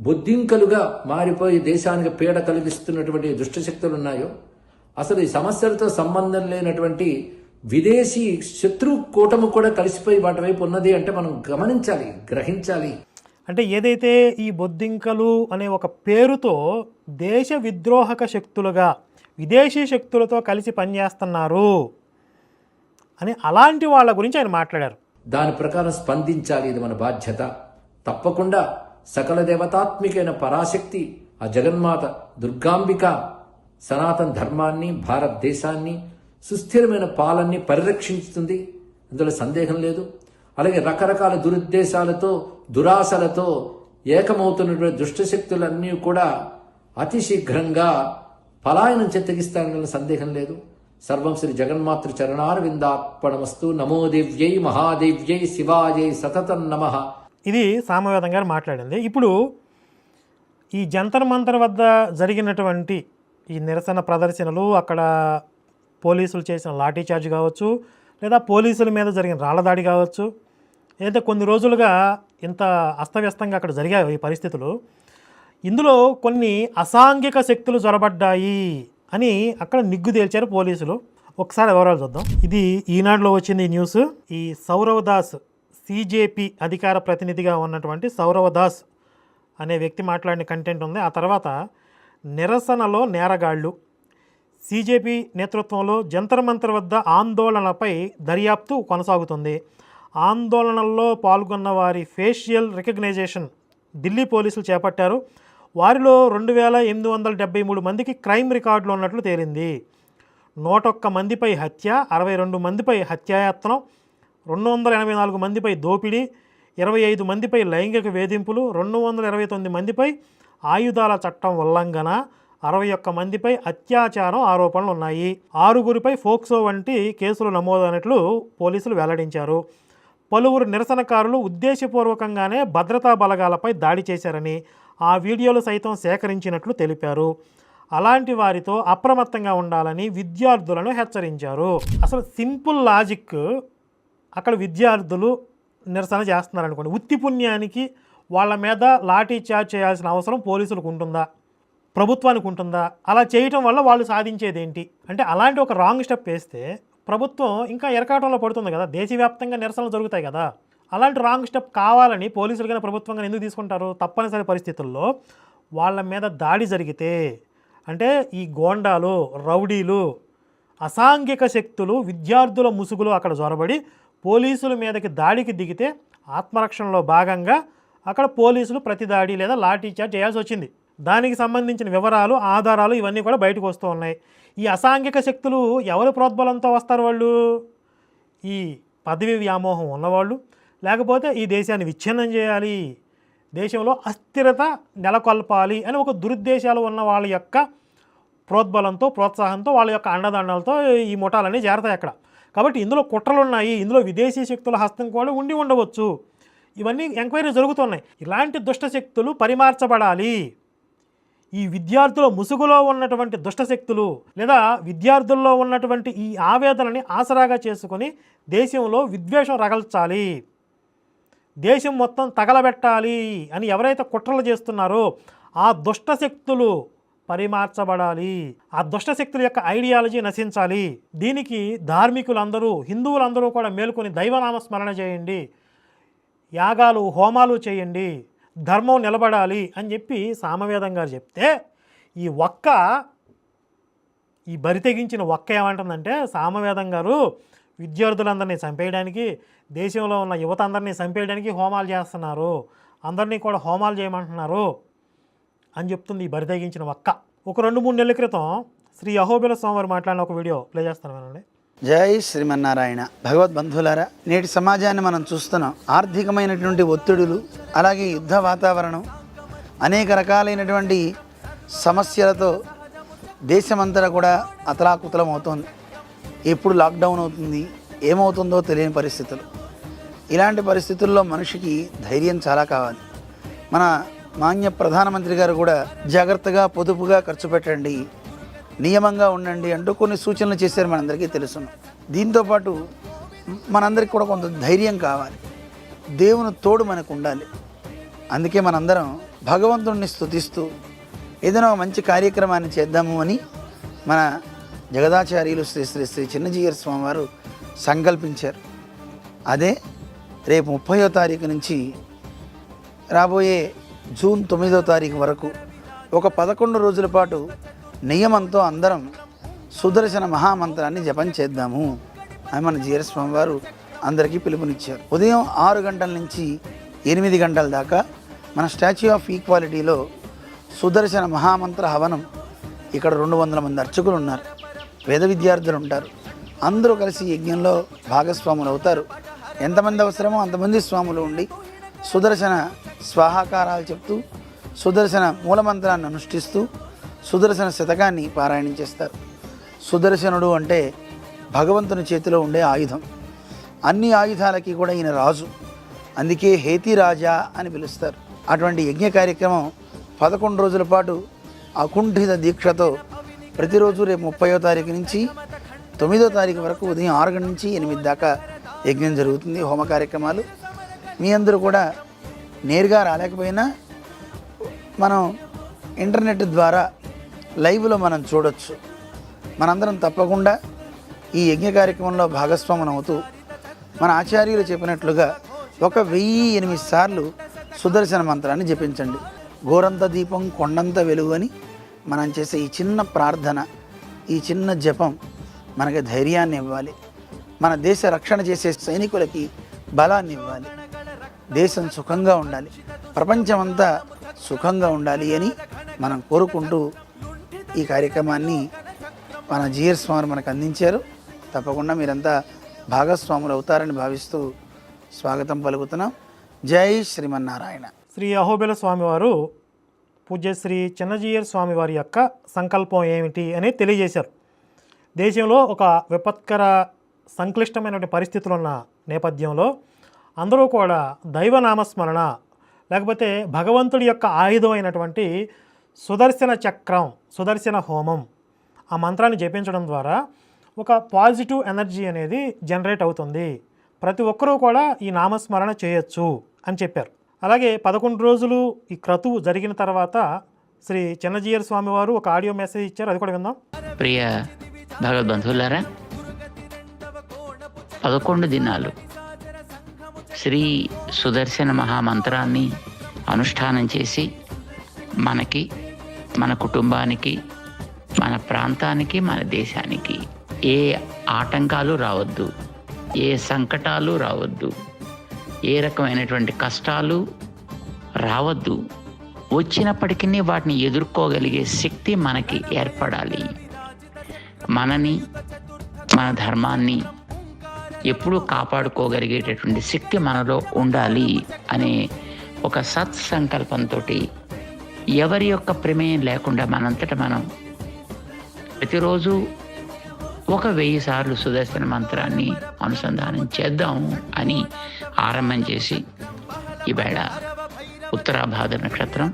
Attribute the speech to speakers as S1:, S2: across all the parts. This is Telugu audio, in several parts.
S1: బొద్దింకలుగా మారిపోయి దేశానికి పీడ కలిగిస్తున్నటువంటి దుష్టశక్తులు ఉన్నాయో, అసలు ఈ సమస్యలతో సంబంధం లేనటువంటి విదేశీ శత్రు కూటమి కూడా కలిసిపోయి వాటి వైపు ఉన్నది అంటే మనం గమనించాలి, గ్రహించాలి.
S2: అంటే ఏదైతే ఈ బొద్దింకలు అనే ఒక పేరుతో దేశ విద్రోహక శక్తులుగా విదేశీ శక్తులతో కలిసి పనిచేస్తున్నారు అని అలాంటి వాళ్ళ గురించి ఆయన మాట్లాడారు.
S1: దాని ప్రకారం స్పందించాలి, ఇది మన బాధ్యత. తప్పకుండా సకల దేవతాత్మికైన పరాశక్తి ఆ జగన్మాత దుర్గాంబిక సనాతన ధర్మాన్ని, భారతదేశాన్ని, సుస్థిరమైన పాలన్ని పరిరక్షిస్తుంది, ఇందులో సందేహం లేదు. అలాగే రకరకాల దురుద్దేశాలతో, దురాశలతో ఏకమవుతున్నటువంటి దుష్టశక్తులన్నీ కూడా అతి శీఘ్రంగా పలాయనం చెత్తగిస్తానన్న సందేహం లేదు. సర్వం శ్రీ జగన్మాతృ చరణారవిందార్పణమస్తు. నమో దేవ్యై మహాదేవ్యై శివాయై సతతం నమః.
S2: ఇది సామవేదం గారు మాట్లాడింది. ఇప్పుడు ఈ జంతర్ మంతర్ వద్ద జరిగినటువంటి ఈ నిరసన ప్రదర్శనలు, అక్కడ పోలీసులు చేసిన లాఠీచార్జ్ కావచ్చు, లేదా పోలీసుల మీద జరిగిన రాళ్లదాడి కావచ్చు, ఏదైతే కొన్ని రోజులుగా ఇంత అస్తవ్యస్తంగా అక్కడ జరిగాయి ఈ పరిస్థితులు, ఇందులో కొన్ని అసాంఘిక శక్తులు జొరబడ్డాయి అని అక్కడ నిగ్గు తేల్చారు పోలీసులు. ఒకసారి వివరాలు చూద్దాం. ఇది ఈనాడులో వచ్చింది ఈ న్యూస్. ఈ సౌరవ్ దాస్, సిజేపీ అధికార ప్రతినిధిగా ఉన్నటువంటి సౌరవ్ దాస్ అనే వ్యక్తి మాట్లాడిన కంటెంట్ ఉంది. ఆ తర్వాత నిరసనలో నేరగాళ్లు, సిజేపీ నేతృత్వంలో జంతర్ మంతర్ వద్ద ఆందోళనపై దర్యాప్తు కొనసాగుతుంది. ఆందోళనల్లో పాల్గొన్న వారి ఫేషియల్ రికగ్నైజేషన్ ఢిల్లీ పోలీసులు చేపట్టారు. వారిలో 2873 మందికి క్రైమ్ రికార్డులు ఉన్నట్లు తేలింది. 101 మందిపై హత్య, 62 మందిపై హత్యాయత్నం, 284 మందిపై దోపిడీ, 25 మందిపై లైంగిక వేధింపులు, 229 మందిపై ఆయుధాల చట్టం ఉల్లంఘన, 61 మందిపై అత్యాచారం ఆరోపణలు ఉన్నాయి. 6గురిపై ఫోక్సో వంటి కేసులు నమోదైనట్లు పోలీసులు వెల్లడించారు. పలువురు నిరసనకారులు ఉద్దేశపూర్వకంగానే భద్రతా బలగాలపై దాడి చేశారని, ఆ వీడియోలు సైతం సేకరించినట్లు తెలిపారు. అలాంటి వారితో అప్రమత్తంగా ఉండాలని విద్యార్థులను హెచ్చరించారు. అసలు సింపుల్ లాజిక్, అక్కడ విద్యార్థులు నిరసన చేస్తున్నారనుకోండి, ఉత్తి పుణ్యానికి వాళ్ళ మీద లాఠీ చార్జ్ చేయాల్సిన అవసరం పోలీసులకు ఉంటుందా, ప్రభుత్వానికి ఉంటుందా? అలా చేయటం వల్ల వాళ్ళు సాధించేది ఏంటి? అంటే అలాంటి ఒక రాంగ్ స్టెప్ వేస్తే ప్రభుత్వం ఇంకా ఎరకాటంలో పడుతుంది కదా, దేశవ్యాప్తంగా నిరసనలు జరుగుతాయి కదా. అలాంటి రాంగ్ స్టెప్ కావాలని పోలీసులు కానీ ప్రభుత్వం కానీ ఎందుకు తీసుకుంటారు? తప్పనిసరి పరిస్థితుల్లో వాళ్ళ మీద దాడి జరిగితే, అంటే ఈ గోండాలు, రౌడీలు, అసాంఘిక శక్తులు విద్యార్థుల ముసుగులో అక్కడ జొరబడి పోలీసుల మీదకి దాడికి దిగితే ఆత్మరక్షణలో భాగంగా అక్కడ పోలీసులు ప్రతిదాడి లేదా లాఠీచార్జ్ చేయాల్సి వచ్చింది. దానికి సంబంధించిన వివరాలు, ఆధారాలు ఇవన్నీ కూడా బయటకు వస్తూ ఉన్నాయి. ఈ అసాంఘిక శక్తులు ఎవరి ప్రోద్బలంతో వస్తారు? వాళ్ళు ఈ పదవి వ్యామోహం ఉన్నవాళ్ళు, లేకపోతే ఈ దేశాన్ని విచ్ఛిన్నం చేయాలి, దేశంలో అస్థిరత నెలకొల్పాలి అని ఒక దురుద్దేశాలు ఉన్న వాళ్ళ యొక్క ప్రోద్బలంతో, ప్రోత్సాహంతో, వాళ్ళ యొక్క అండదండలతో ఈ ముఠాలన్నీ చేరతాయి అక్కడ. కాబట్టి ఇందులో కుట్రలు ఉన్నాయి, ఇందులో విదేశీ శక్తుల హస్తం కూడా ఉండి ఉండవచ్చు. ఇవన్నీ ఎంక్వైరీ జరుగుతున్నాయి. ఇలాంటి దుష్టశక్తులు పరిమార్చబడాలి. ఈ విద్యార్థుల ముసుగులో ఉన్నటువంటి దుష్టశక్తులు లేదా విద్యార్థుల్లో ఉన్నటువంటి ఈ ఆవేదనని ఆసరాగా చేసుకొని దేశంలో విద్వేషం రగల్చాలి, దేశం మొత్తం తగలబెట్టాలి అని ఎవరైతే కుట్రలు చేస్తున్నారో ఆ దుష్టశక్తులు పరిమార్చబడాలి. ఆ దుష్టశక్తుల యొక్క ఐడియాలజీ నశించాలి. దీనికి ధార్మికులందరూ, హిందువులందరూ కూడా మేల్కొని దైవనామస్మరణ చేయండి, యాగాలు, హోమాలు చేయండి, ధర్మం నిలబడాలి అని చెప్పి సామవేదం గారు చెప్తే, ఈ బరి తెగించిన ఒక్క ఏమంటుందంటే, సామవేదం గారు విద్యార్థులందరినీ చంపేయడానికి, దేశంలో ఉన్న యువత అందరినీ చంపేయడానికి హోమాలు చేస్తున్నారు, అందరినీ కూడా హోమాలు చేయమంటున్నారు అని చెప్తుంది ఈ బరి తెగించిన ఒక్క. ఒక 2-3 నెలల క్రితం శ్రీ అహోబిల స్వామివారు మాట్లాడిన ఒక వీడియో ప్లే చేస్తాను వినండి.
S3: జై శ్రీమన్నారాయణ. భగవద్బంధువులారా, నేటి సమాజాన్ని మనం చూస్తున్నాం. ఆర్థికమైనటువంటి ఒత్తిడులు, అలాగే యుద్ధ వాతావరణం, అనేక రకాలైనటువంటి సమస్యలతో దేశమంతటా కూడా అతలాకుతలం అవుతుంది. ఎప్పుడు లాక్డౌన్ అవుతుంది, ఏమవుతుందో తెలియని పరిస్థితులు. ఇలాంటి పరిస్థితుల్లో మనిషికి ధైర్యం చాలా కావాలి. మన మాన్య ప్రధానమంత్రి గారు కూడా జాగ్రత్తగా, పొదుపుగా ఖర్చు పెట్టండి, నియమంగా ఉండండి అంటూ కొన్ని సూచనలు చేశారు, మనందరికీ తెలుసు. దీంతోపాటు మనందరికీ కూడా కొంత ధైర్యం కావాలి, దేవుని తోడు మనకు ఉండాలి. అందుకే మనందరం భగవంతుణ్ణి స్తుతిస్తూ ఏదైనా ఒక మంచి కార్యక్రమాన్ని చేద్దాము అని మన జగదాచార్యులు శ్రీ శ్రీ శ్రీ చిన్నజీయర్ స్వామి వారు సంకల్పించారు. అదే రేపు 30వ తారీఖు నుంచి రాబోయే జూన్ 9వ తారీఖు వరకు ఒక 11 రోజుల పాటు నియమంతో అందరం సుదర్శన మహామంత్రాన్ని జపం చేద్దాము అని మన జీయర్ స్వామి వారు అందరికీ పిలుపునిచ్చారు. ఉదయం 6 గంటల నుంచి 8 గంటల దాకా మన స్టాచ్యూ ఆఫ్ ఈక్వాలిటీలో సుదర్శన మహామంత్ర హవనం. ఇక్కడ 200 మంది అర్చకులు ఉన్నారు, వేద విద్యార్థులు ఉంటారు. అందరూ కలిసి యజ్ఞంలో భాగస్వాములు అవుతారు. ఎంతమంది అవసరమో అంతమంది స్వాములు ఉండి సుదర్శన స్వాహాకారాలు చెప్తూ సుదర్శన మూలమంత్రాన్ని అనుష్ఠిస్తూ సుదర్శన శతకాన్ని పారాయణం చేస్తారు. సుదర్శనుడు అంటే భగవంతుని చేతిలో ఉండే ఆయుధం. అన్ని ఆయుధాలకి కూడా ఈయన రాజు, అందుకే హేతి రాజా అని పిలుస్తారు. అటువంటి యజ్ఞ కార్యక్రమం 11 రోజుల పాటు అకుంఠిత దీక్షతో ప్రతిరోజు రేపు 30వ తారీఖు నుంచి 9వ తారీఖు వరకు ఉదయం 6 గంటల నుంచి 8 దాకా యజ్ఞం జరుగుతుంది. హోమ కార్యక్రమాలు మీ అందరూ కూడా నేరుగా రాలేకపోయినా మనం ఇంటర్నెట్ ద్వారా లైవ్లో మనం చూడొచ్చు. మనందరం తప్పకుండా ఈ యజ్ఞ కార్యక్రమంలో భాగస్వాములు అవుతూ మన ఆచార్యులు చెప్పినట్లుగా 1008 సార్లు సుదర్శన మంత్రాన్ని జపించండి. గోరంత దీపం కొండంత వెలుగు అని మనం చేసే ఈ చిన్న ప్రార్థన, ఈ చిన్న జపం మనకి ధైర్యాన్ని ఇవ్వాలి. మన దేశ రక్షణ చేసే సైనికులకి బలాన్ని ఇవ్వాలి. దేశం సుఖంగా ఉండాలి, ప్రపంచమంతా సుఖంగా ఉండాలి అని మనం కోరుకుంటూ ఈ కార్యక్రమాన్ని మన జీయర్ స్వామి మనకు అందించారు. తప్పకుండా మీరంతా భాగస్వాములు అవుతారని భావిస్తూ స్వాగతం పలుకుతున్నాం. జై శ్రీమన్నారాయణ.
S2: శ్రీ అహోబిల స్వామివారు పూజ్యశ్రీ చిన్నజీయర్ స్వామివారి యొక్క సంకల్పం ఏమిటి అని తెలియజేశారు. దేశంలో ఒక విపత్కర సంక్లిష్టమైనటువంటి పరిస్థితులు ఉన్న నేపథ్యంలో అందరూ కూడా దైవనామస్మరణ లేకపోతే భగవంతుడి యొక్క ఆయుధం అయినటువంటి సుదర్శన చక్రం, సుదర్శన హోమం ఆ మంత్రాన్ని జపించడం ద్వారా ఒక పాజిటివ్ ఎనర్జీ అనేది జనరేట్ అవుతుంది. ప్రతి ఒక్కరూ కూడా ఈ నామస్మరణ చేయొచ్చు అని చెప్పారు. అలాగే 11 రోజులు ఈ క్రతువు జరిగిన తర్వాత శ్రీ చిన్నజీయర్ స్వామి వారు ఒక ఆడియో మెసేజ్ ఇచ్చారు, అది కూడా విందాం.
S4: ప్రియ భగవద్బంధువులారా, 11 దినాలు శ్రీ సుదర్శన మహామంత్రాన్ని అనుష్ఠానం చేసి మనకి, మన కుటుంబానికి, మన ప్రాంతానికి, మన దేశానికి ఏ ఆటంకాలు రావద్దు, ఏ సంకటాలు రావద్దు, ఏ రకమైనటువంటి కష్టాలు రావద్దు. వచ్చినప్పటికీ వాటిని ఎదుర్కోగలిగే శక్తి మనకి ఏర్పడాలి. మనని, మన ధర్మాన్ని ఎప్పుడూ కాపాడుకోగలిగేటటువంటి శక్తి మనలో ఉండాలి అనే ఒక సత్సంకల్పంతో ఎవరి యొక్క ప్రమేయం లేకుండా మనంతట మనం ప్రతిరోజు 1000 సార్లు సుదర్శన మంత్రాన్ని అనుసంధానం చేద్దాం అని ఆరంభం చేసి ఈవేళ ఉత్తరాభాద్ర నక్షత్రం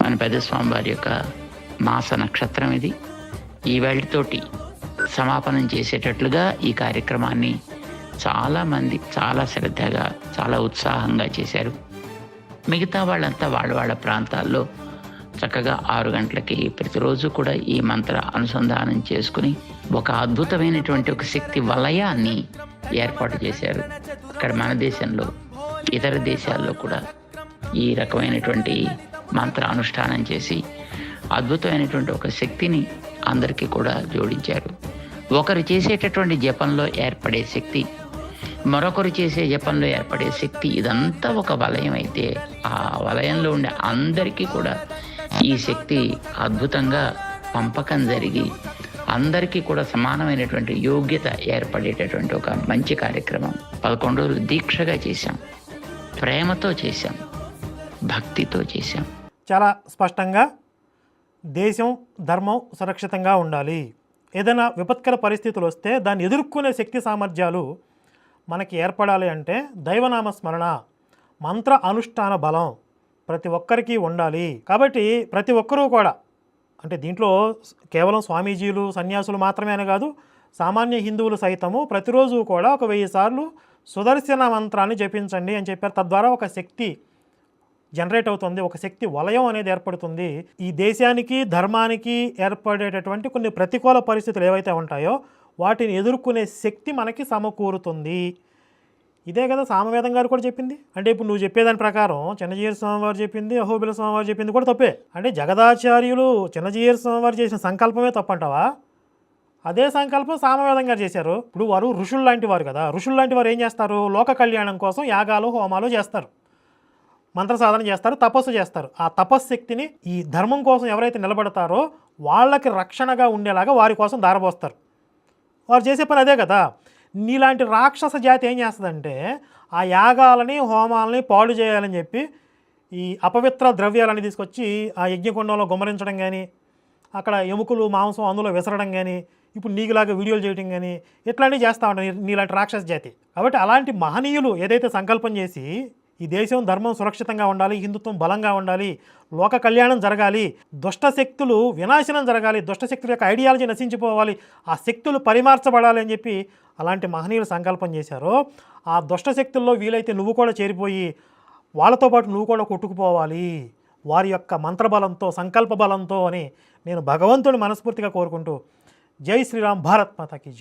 S4: మన పెద్దస్వామి వారి యొక్క మాస నక్షత్రం ఇది. ఈ వేళతోటి సమాపనం చేసేటట్లుగా ఈ కార్యక్రమాన్ని చాలామంది చాలా శ్రద్ధగా, చాలా ఉత్సాహంగా చేశారు. మిగతా వాళ్ళంతా వాళ్ళ ప్రాంతాల్లో చక్కగా 6 గంటలకి ప్రతిరోజు కూడా ఈ మంత్ర అనుసంధానం చేసుకుని ఒక అద్భుతమైనటువంటి ఒక శక్తి వలయాన్ని ఏర్పాటు చేశారు. ఇక్కడ మన దేశంలో, ఇతర దేశాల్లో కూడా ఈ రకమైనటువంటి మంత్ర అనుష్ఠానం చేసి అద్భుతమైనటువంటి ఒక శక్తిని అందరికీ కూడా జోడించారు. ఒకరు చేసేటటువంటి జపంలో ఏర్పడే శక్తి, మరొకరు చేసే జపంలో ఏర్పడే శక్తి, ఇదంతా ఒక వలయం అయితే ఆ వలయంలో ఉండే అందరికీ కూడా ఈ శక్తి అద్భుతంగా పంపకం జరిగి అందరికీ కూడా సమానమైనటువంటి యోగ్యత ఏర్పడేటటువంటి ఒక మంచి కార్యక్రమం 11 రోజులు దీక్షగా చేశాం, ప్రేమతో చేశాం, భక్తితో చేశాం.
S2: చాలా స్పష్టంగా దేశం, ధర్మం సురక్షితంగా ఉండాలి. ఏదైనా విపత్కర పరిస్థితులు వస్తే దాన్ని ఎదుర్కొనే శక్తి సామర్థ్యాలు మనకి ఏర్పడాలి అంటే దైవనామ స్మరణ, మంత్ర అనుష్ఠాన బలం ప్రతి ఒక్కరికి ఉండాలి. కాబట్టి ప్రతి ఒక్కరూ కూడా, అంటే దీంట్లో కేవలం స్వామీజీలు, సన్యాసులు మాత్రమే అని కాదు, సామాన్య హిందువులు సైతము ప్రతిరోజు కూడా 1000 సార్లు సుదర్శన మంత్రాన్ని జపించండి అని చెప్పారు. తద్వారా ఒక శక్తి జనరేట్ అవుతుంది, ఒక శక్తి వలయం అనేది ఏర్పడుతుంది. ఈ దేశానికి ధర్మానికి ఏర్పడేటటువంటి కొన్ని ప్రతికూల పరిస్థితులు ఏవైతే ఉంటాయో వాటిని ఎదుర్కొనే శక్తి మనకి సమకూరుతుంది. ఇదే కదా సామవేదం గారు కూడా చెప్పింది. అంటే ఇప్పుడు నువ్వు చెప్పేదాని ప్రకారం చిన్నజీయర్ స్వామివారు చెప్పింది, అహోబిల స్వామివారు చెప్పింది కూడా తప్పే. అంటే జగదాచార్యులు చిన్నజీయర్ స్వామివారు చేసిన సంకల్పమే తప్పంటావా? అదే సంకల్పం సామవేదం గారు చేశారు. ఇప్పుడు వారు ఋషులు లాంటి వారు కదా. ఋషులు లాంటి వారు ఏం చేస్తారు? లోక కళ్యాణం కోసం యాగాలు హోమాలు చేస్తారు, మంత్ర సాధన చేస్తారు, తపస్సు చేస్తారు. ఆ తపశ్శక్తిని ఈ ధర్మం కోసం ఎవరైతే నిలబడతారో వాళ్ళకి రక్షణగా ఉండేలాగా వారి కోసం దారబోస్తారు. వారు చేసే పని అదే కదా. నీలాంటి రాక్షస జాతి ఏం చేస్తుందంటే ఆ యాగాలని హోమాలని పాడు చేయాలని చెప్పి ఈ అపవిత్ర ద్రవ్యాలని తీసుకొచ్చి ఆ యజ్ఞకుండంలో గుమ్మరించడం కానీ, అక్కడ ఎముకలు మాంసం అందులో విసరడం కానీ, ఇప్పుడు నీకులాగా వీడియోలు చేయడం కానీ ఇట్లాంటివి చేస్తూ ఉంటారు నీలాంటి రాక్షస జాతి. కాబట్టి అలాంటి మహనీయులు ఏదైతే సంకల్పం చేసి ఈ దేశం ధర్మం సురక్షితంగా ఉండాలి, హిందుత్వం బలంగా ఉండాలి, లోక కళ్యాణం జరగాలి, దుష్టశక్తులు వినాశనం జరగాలి, దుష్టశక్తుల యొక్క ఐడియాలజీ నశించిపోవాలి, ఆ శక్తులు పరిమార్చబడాలి అని చెప్పి అలాంటి మహనీయులు సంకల్పం చేశారో ఆ దుష్టశక్తుల్లో వీలైతే నువ్వు కూడా చేరిపోయి వాళ్ళతో పాటు నువ్వు కూడా కొట్టుకుపోవాలి వారి యొక్క మంత్రబలంతో, సంకల్ప బలంతో అని నేను భగవంతుని మనస్ఫూర్తిగా కోరుకుంటూ జై శ్రీరామ్, భారత్ మాతాకి జై.